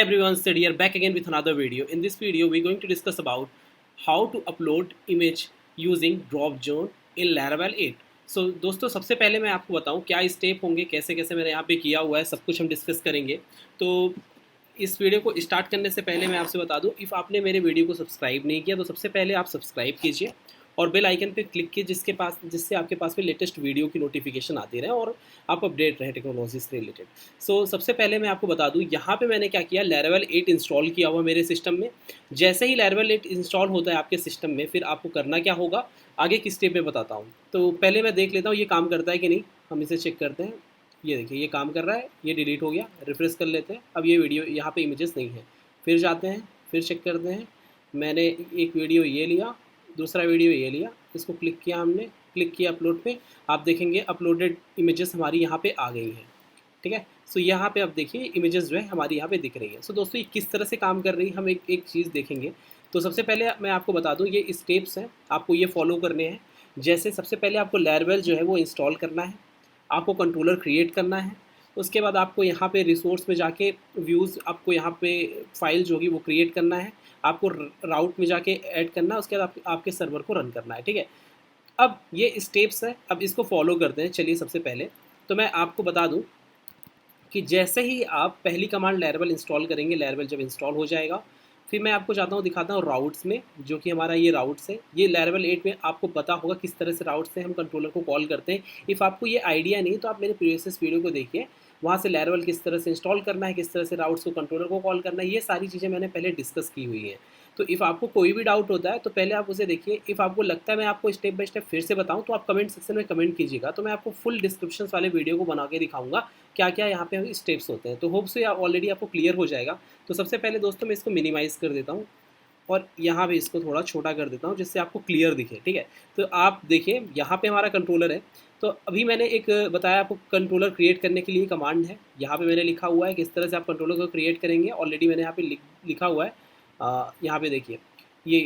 everyone, Sid here back again with another video. In this video, we're going to discuss about how to upload image using Dropzone in Laravel 8. So दोस्तों सबसे पहले मैं आपको बताऊं क्या step होंगे, कैसे कैसे मैंने यहाँ पे किया हुआ है, सब कुछ हम डिस्कस करेंगे। तो इस वीडियो को स्टार्ट करने से पहले मैं आपसे बता दूं, इफ़ आपने मेरे वीडियो को सब्सक्राइब नहीं किया तो सबसे पहले आप सब्सक्राइब कीजिए और बेल आइकन पे क्लिक कीजिए जिससे आपके पास में लेटेस्ट वीडियो की नोटिफिकेशन आती रहे और आप अपडेट रहे टेक्नोलॉजी से रिलेटेड। सो सबसे पहले मैं आपको बता दूं, यहाँ पे मैंने क्या किया, Laravel 8 इंस्टॉल किया हुआ मेरे सिस्टम में। जैसे ही Laravel 8 इंस्टॉल होता है आपके सिस्टम में, फिर आपको करना क्या होगा आगे किस स्टेप में बताता हूँ। तो पहले मैं देख लेता हूँ ये काम करता है कि नहीं, हम इसे चेक करते हैं। ये देखिए ये काम कर रहा है, ये डिलीट हो गया। रिफ्रेश कर लेते हैं। अब ये वीडियो यहाँ पे इमेजेस नहीं है। फिर जाते हैं, फिर चेक करते हैं। मैंने एक वीडियो ये लिया, दूसरा वीडियो ये लिया, इसको क्लिक किया, हमने क्लिक किया अपलोड पे। आप देखेंगे अपलोडेड इमेजेस हमारी यहाँ पे आ गई हैं। ठीक है, सो यहाँ पे आप देखिए इमेजेस जो है हमारी यहाँ पे दिख रही है। सो दोस्तों ये किस तरह से काम कर रही है, हम एक चीज़ देखेंगे। तो सबसे पहले मैं आपको बता दूँ, ये स्टेप्स हैं, आपको ये फॉलो करने हैं। जैसे सबसे पहले आपको Laravel जो है वो इंस्टॉल करना है, आपको कंट्रोलर क्रिएट करना है। उसके बाद आपको यहाँ पे रिसोर्स में जाके व्यूज़, आपको यहाँ पे फाइल जो होगी वो क्रिएट करना है, आपको राउट में जाके ऐड करना है, उसके बाद आपके सर्वर को रन करना है। ठीक है, अब ये स्टेप्स हैं, अब इसको फॉलो करते हैं। चलिए सबसे पहले तो मैं आपको बता दूं कि जैसे ही आप पहली कमांड Laravel इंस्टॉल करेंगे, Laravel जब इंस्टॉल हो जाएगा, फिर मैं आपको चाहता हूँ दिखाता हूँ राउट्स में, जो कि हमारा ये राउट्स है। ये Laravel 8 में आपको पता होगा किस तरह से राउट्स से हम कंट्रोलर को कॉल करते हैं। इफ़ आपको ये आइडिया नहीं तो आप मेरे प्रीवियस वीडियो को देखिए, वहाँ से Laravel किस तरह से इंस्टॉल करना है, किस तरह से राउट्स को कंट्रोलर को कॉल करना है, ये सारी चीज़ें मैंने पहले डिस्कस की हुई हैं। तो इफ़ आपको कोई भी डाउट होता है तो पहले आप उसे देखिए। इफ़ आपको लगता है मैं आपको स्टेप बाय स्टेप फिर से बताऊं तो आप कमेंट सेक्शन में कमेंट कीजिएगा, तो मैं आपको फुल डिस्क्रिप्शन वाले वीडियो को बना के दिखाऊंगा क्या क्या यहाँ पे स्टेप्स होते हैं। तो होप से ऑलरेडी आपको क्लियर हो जाएगा। तो सबसे पहले दोस्तों मैं इसको मिनिमाइज़ कर देता हूँ और यहाँ पे इसको थोड़ा छोटा कर देता हूँ जिससे आपको क्लियर दिखे। ठीक है, तो आप देखिए यहाँ पे हमारा कंट्रोलर है। तो अभी मैंने एक बताया आपको कंट्रोलर क्रिएट करने के लिए कमांड है। यहाँ पे मैंने लिखा हुआ है किस तरह से आप कंट्रोलर को क्रिएट करेंगे। ऑलरेडी मैंने यहाँ पे लिखा हुआ है। यहाँ पे देखिए ये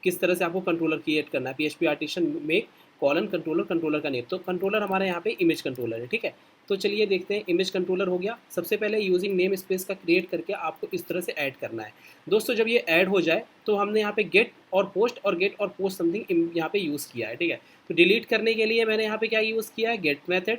किस तरह से आपको कंट्रोलर क्रिएट करना है। PHP artisan make colon controller, controller का नेम। तो कंट्रोलर हमारे यहाँ पे इमेज कंट्रोलर है। ठीक है, तो चलिए देखते हैं। इमेज कंट्रोलर हो गया। सबसे पहले यूजिंग नेम स्पेस का क्रिएट करके आपको इस तरह से ऐड करना है। दोस्तों जब ये ऐड हो जाए तो हमने यहाँ पे गेट और पोस्ट समथिंग यहाँ पे यूज़ किया है। ठीक है, तो डिलीट करने के लिए मैंने यहाँ पे क्या यूज़ किया है, गेट मेथड।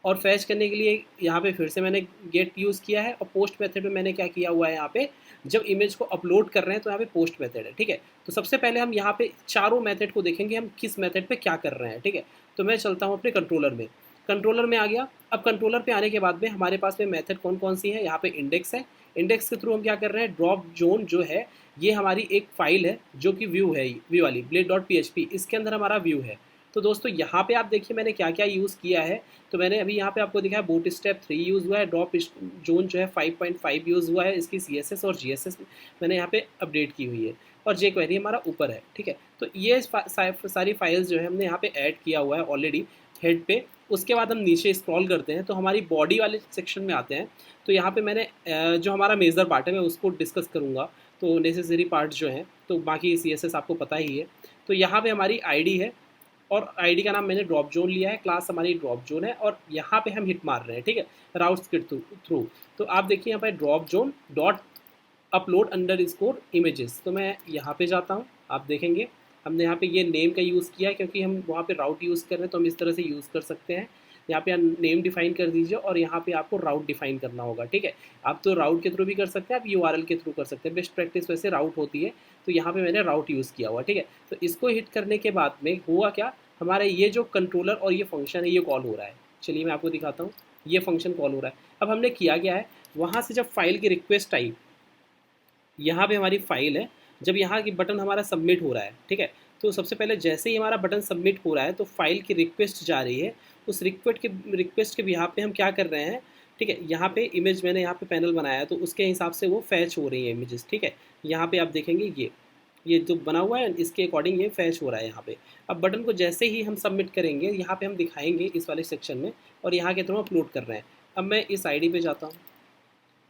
और फैच करने के लिए यहाँ पे फिर से मैंने गेट यूज़ किया है। और पोस्ट मेथड में मैंने क्या किया हुआ है, यहाँ पे जब इमेज को अपलोड कर रहे हैं तो यहाँ पे पोस्ट मेथड है। ठीक है, तो सबसे पहले हम यहाँ पे चारों मेथड को देखेंगे, हम किस मेथड पे क्या कर रहे हैं। ठीक है, तो मैं चलता हूँ अपने कंट्रोलर में। कंट्रोलर में आ गया। अब कंट्रोलर पे आने के बाद में हमारे पास में मेथड कौन कौन सी है, यहाँ पे इंडेक्स है। इंडेक्स के थ्रू हम क्या कर रहे हैं, ड्रॉप जोन जो है ये हमारी एक फाइल है जो कि व्यू है, व्यू वाली blade.php, इसके अंदर हमारा व्यू है। तो दोस्तों यहाँ पे आप देखिए मैंने क्या क्या यूज़ किया है। तो मैंने अभी यहाँ पे आपको दिखाया बूट स्टेप 3 यूज़ हुआ है, ड्रॉप जोन जो है 5.5 यूज़ हुआ है, इसकी CSS और GSS मैंने यहाँ पे अपडेट की हुई है, और जे क्वेरी हमारा ऊपर है। ठीक है, तो ये सारी फाइल्स जो है हमने यहाँ पे ऐड किया हुआ है ऑलरेडी हेड पे। उसके बाद हम नीचे स्क्रॉल करते हैं तो हमारी बॉडी वाले सेक्शन में आते हैं। तो यहाँ पे मैंने जो हमारा मेजर पार्ट है मैं उसको डिस्कस करूँगा। तो नेसेसरी पार्ट जो हैं, तो बाकी CSS आपको पता ही है। तो यहाँ पे हमारी ID है और आईडी का नाम मैंने ड्रॉप जोन लिया है, क्लास हमारी ड्रॉप जोन है, और यहाँ पे हम हिट मार रहे हैं। ठीक है, राउट्स के थ्रू। तो आप देखिए यहाँ पे drop zone dot upload underscore images. तो मैं यहाँ पे जाता हूँ, आप देखेंगे हमने यहाँ पे ये नेम का यूज़ किया है क्योंकि हम वहाँ पे राउट यूज़ कर रहे हैं, तो हम इस तरह से यूज़ कर सकते हैं। यहाँ पे नेम डिफाइन कर दीजिए और यहाँ पे आपको राउट डिफाइन करना होगा। ठीक है, आप तो राउट के थ्रू भी कर सकते हैं, आप URL के थ्रू कर सकते हैं। बेस्ट प्रैक्टिस वैसे राउट होती है, तो यहाँ पे मैंने राउट यूज़ किया हुआ। ठीक है, तो इसको हिट करने के बाद में हुआ क्या, हमारे ये जो कंट्रोलर और ये फंक्शन है ये कॉल हो रहा है। चलिए मैं आपको दिखाता हूँ, ये फंक्शन कॉल हो रहा है। अब हमने किया क्या है, वहाँ से जब फाइल की रिक्वेस्ट आई, यहाँ पे हमारी फाइल है, जब यहाँ की बटन हमारा सबमिट हो रहा है। ठीक है, तो सबसे पहले जैसे ही हमारा बटन सबमिट हो रहा है तो फाइल की रिक्वेस्ट जा रही है। उस रिक्वेस्ट के बिहाफ पे हम क्या कर रहे हैं, ठीक है, यहाँ पे इमेज मैंने यहाँ पे पैनल बनाया है तो उसके हिसाब से वो फैच हो रही है इमेजेस। ठीक है, यहाँ पे आप देखेंगे ये जो बना हुआ है इसके अकॉर्डिंग ये फैच हो रहा है यहाँ पे। अब बटन को जैसे ही हम सबमिट करेंगे यहाँ पे हम दिखाएंगे इस वाले सेक्शन में, और यहाँ के थ्रू अपलोड कर रहे हैं। अब मैं इस ID पे जाता हूँ।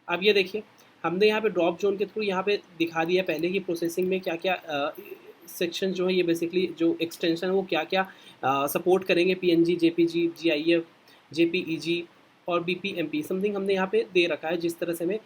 अब ये देखिए हमने यहाँ पे ड्रॉप जोन के थ्रू यहाँ पे दिखा दिया पहले की प्रोसेसिंग में क्या क्या सेक्शन जो है, ये बेसिकली जो एक्सटेंशन है वो क्या क्या सपोर्ट करेंगे। PNG, JPG, GIF, JPEG और BPMP समथिंग हमने यहाँ पे दे रखा है, जिस तरह से हमें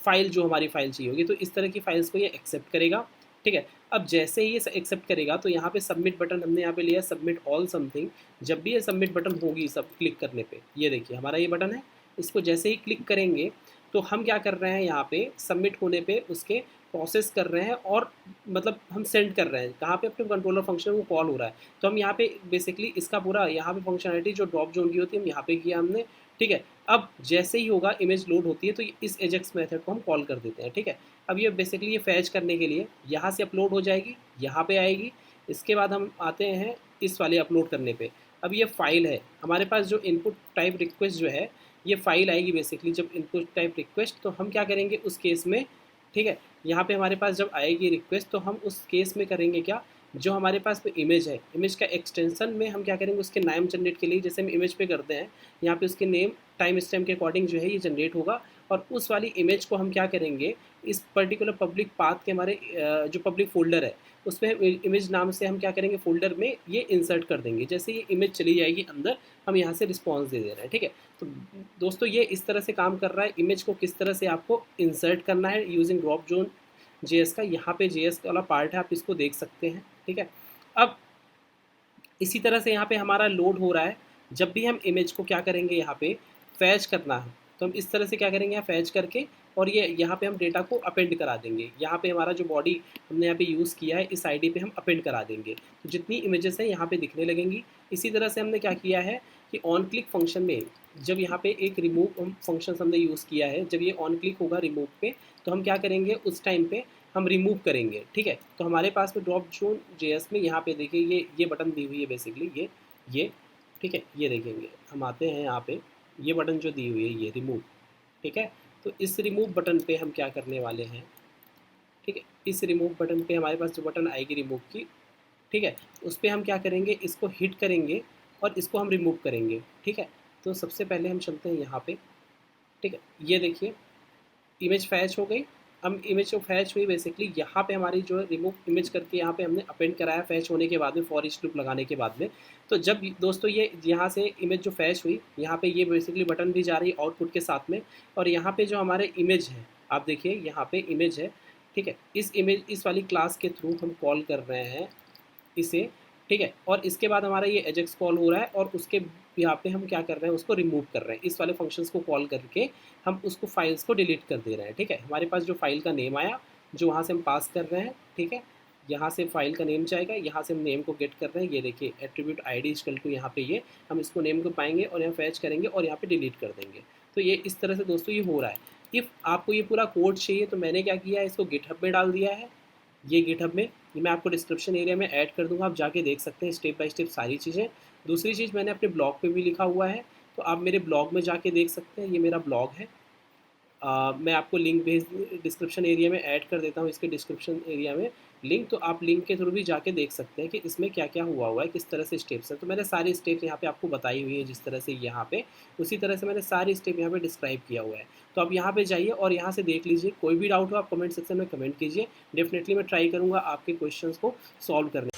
फाइल जो हमारी फाइल चाहिए होगी, तो इस तरह की फाइल्स को ये एक्सेप्ट करेगा। ठीक है, अब जैसे ही ये एक्सेप्ट करेगा तो यहाँ पे सबमिट बटन हमने यहाँ पे लिया सबमिट ऑल समथिंग। जब भी ये सबमिट बटन होगी सब क्लिक करने पे, ये देखिए हमारा ये बटन है, इसको जैसे ही क्लिक करेंगे तो हम क्या कर रहे हैं, यहाँ पे सबमिट होने पे उसके प्रोसेस कर रहे हैं और मतलब हम सेंड कर रहे हैं कहाँ पे, अपने कंट्रोलर फंक्शन वो कॉल हो रहा है। तो हम यहाँ पे बेसिकली इसका पूरा यहाँ पे फंक्शनलिटी जो ड्रॉप जोन की होती है हम यहाँ पे किया हमने। ठीक है, अब जैसे ही होगा इमेज लोड होती है तो इस एजेक्स मेथड को हम कॉल कर देते हैं। ठीक है, अब ये बेसिकली ये फैच करने के लिए यहाँ से अपलोड हो जाएगी, यहाँ पे आएगी। इसके बाद हम आते हैं इस वाले अपलोड करने पे। अब ये फाइल है हमारे पास, जो इनपुट टाइप रिक्वेस्ट जो है ये फाइल आएगी बेसिकली जब इनपुट टाइप रिक्वेस्ट, तो हम क्या करेंगे उस केस में। ठीक है, यहाँ पे हमारे पास जब आएगी रिक्वेस्ट तो हम उस केस में करेंगे क्या, जो हमारे पास पे इमेज है, इमेज का एक्सटेंशन में हम क्या करेंगे उसके नाम जनरेट के लिए, जैसे हम इमेज पे करते हैं यहाँ पे उसके नेम टाइम स्टैम्प के अकॉर्डिंग जो है ये जनरेट होगा। और उस वाली इमेज को हम क्या करेंगे, इस पर्टिकुलर पब्लिक पाथ के हमारे जो पब्लिक फोल्डर है उसमें इमेज नाम से हम क्या करेंगे फोल्डर में ये इंसर्ट कर देंगे। जैसे ये इमेज चली जाएगी अंदर हम यहाँ से रिस्पॉन्स दे रहे हैं। ठीक है, तो दोस्तों ये इस तरह से काम कर रहा है। इमेज को किस तरह से आपको इंसर्ट करना है यूजिंग ड्रॉप जोन जेएस का, यहाँ पे जेएस वाला पार्ट है आप इसको देख सकते हैं। ठीक है, अब इसी तरह से यहाँ पे हमारा लोड हो रहा है। जब भी हम इमेज को क्या करेंगे यहाँ पे फैच करना है तो हम इस तरह से क्या करेंगे यहाँ फैच करके और ये यहाँ पे हम डेटा को अपेंड करा देंगे। यहाँ पे हमारा जो बॉडी हमने यहाँ पे यूज़ किया है इस आईडी पे हम अपेंड करा देंगे, तो जितनी इमेजेस हैं यहाँ पे दिखने लगेंगी। इसी तरह से हमने क्या किया है कि ऑन क्लिक फंक्शन में जब यहाँ पे एक रिमूव फंक्शन हमने यूज़ किया है, जब ये ऑन क्लिक होगा रिमूव पे तो हम क्या करेंगे उस टाइम पे हम रिमूव करेंगे। ठीक है, तो हमारे पास में ड्रॉप जोन जेएस में यहाँ पे देखिए ये बटन दी हुई है बेसिकली ये ठीक है, ये देखेंगे हम आते हैं यहाँ पे ये बटन जो दी हुई है ये रिमूव। ठीक है, तो इस रिमूव बटन पे हम क्या करने वाले हैं। ठीक है, इस रिमूव बटन पे हमारे पास जो बटन आएगी रिमूव की, ठीक है, उस पर हम क्या करेंगे इसको हिट करेंगे और इसको हम रिमूव करेंगे। ठीक है, तो सबसे पहले हम चलते हैं यहाँ पे। ठीक है, ये देखिए इमेज फैच हो गई। हम इमेज जो फैच हुई बेसिकली यहाँ पे हमारी जो है रिमूव इमेज करके यहाँ पे हमने अपेंड कराया फैच होने के बाद में फॉर ईच लूप लगाने के बाद में। तो जब दोस्तों ये यहाँ से इमेज जो फैच हुई यहाँ पे ये बेसिकली बटन भी जा रही है आउटपुट के साथ में, और यहाँ पे जो हमारे इमेज है आप देखिए यहाँ पे इमेज है। ठीक है, इस इमेज इस वाली क्लास के थ्रू हम कॉल कर रहे हैं इसे। ठीक है, और इसके बाद हमारा ये एजेक्स कॉल हो रहा है और उसके यहाँ पे हम क्या कर रहे हैं उसको रिमूव कर रहे हैं। इस वाले फंक्शंस को कॉल करके हम उसको फाइल्स को डिलीट कर दे रहे हैं। ठीक है, हमारे पास जो फाइल का नेम आया जो वहाँ से हम पास कर रहे हैं। ठीक है, यहाँ से फाइल का नेम जाएगा, यहाँ से हम नेम को गेट कर रहे हैं। ये देखिए एट्रीब्यूट आईडी इक्वल टू यहाँ पे ये हम इसको नेम को पाएंगे और यहाँ फैच करेंगे और यहाँ पे डिलीट कर देंगे। तो ये इस तरह से दोस्तों ये हो रहा है। इफ़ आपको ये पूरा कोड चाहिए तो मैंने क्या किया है इसको गिटहब में डाल दिया है। ये गिटहब में ये मैं आपको डिस्क्रिप्शन एरिया में ऐड कर दूंगा, आप जाके देख सकते हैं स्टेप बाय स्टेप सारी चीज़ें। दूसरी चीज़ मैंने अपने ब्लॉग पे भी लिखा हुआ है, तो आप मेरे ब्लॉग में जाके देख सकते हैं। ये मेरा ब्लॉग है, मैं आपको लिंक भेज डिस्क्रिप्शन एरिया में ऐड कर देता हूँ, इसके डिस्क्रिप्शन एरिया में लिंक, तो आप लिंक के थ्रू भी जाके देख सकते हैं कि इसमें क्या क्या हुआ है, किस तरह से स्टेप्स हैं। तो मैंने सारी स्टेप्स यहाँ पे आपको बताई हुई है जिस तरह से यहाँ पे, उसी तरह से मैंने सारी स्टेप यहाँ पे डिस्क्राइब किया हुआ है। तो आप यहाँ पे जाइए और यहाँ से देख लीजिए। कोई भी डाउट हो आप कमेंट सेक्शन में कमेंट कीजिए, डेफिनेटली मैं ट्राई करूँगा आपके क्वेश्चंस को सॉल्व करने।